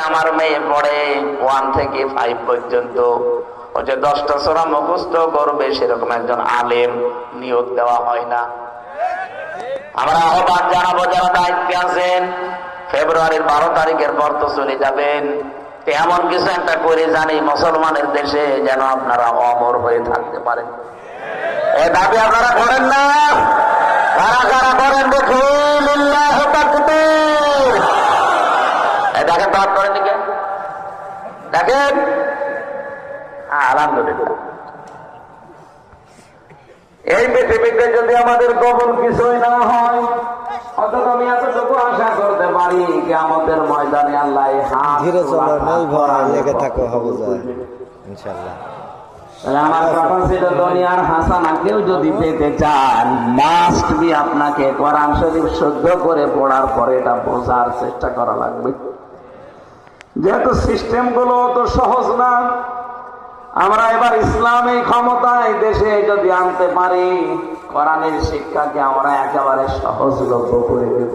আমার মেয়ে পড়ে 1 থেকে 5 পর্যন্ত, ও যে 10টা সূরা মুখস্থ করবে সেরকম একজন আলেম নিয়োগ দেওয়া হয় না। আমরা আহ্বান জানাবো যারা দায়িত্বে আছেন, ফেব্রুয়ারির 12 তারিখের পর তো চলে যাবেন, এমন কিছু একটা করে জানি মুসলমানের দেশে যেন আপনারা অমর হয়ে থাকতে পারেন। এই দাবি আপনারা করেন না? কারা কারা করেন দেখুন? লিল্লাহি তাকবীর। এই দেখেন তো করেন নাকি? দেখেন, আলহামদুলিল্লাহ। এই পৃথিবীতে যদি আমাদের কবুল কিছুই না হয়, অন্তত আমি এতটুকু আশা করতে পারি যে আমাদের ময়দানে আল্লাহ ধীরে চলো, নেই ভয়, লেগে থাকো, হবে যায় ইনশাআল্লাহ। আমার কথা ছিল, দুনিয়ার হাসানাকেও যদি পেতে চান, মাস্ট বি আপনাকে কোরআন শরীফ শুদ্ধ করে পড়ার পরে এটা বোঝার চেষ্টা করা লাগবে। যেহেতু সিস্টেম গুলো তো সহজ না, আমরা এবার ইসলামী ক্ষমতায় দেশে যদি আনতে পারি, কোরআনের শিক্ষাকে আমরা একেবারে সহজলভ্য করে দেব।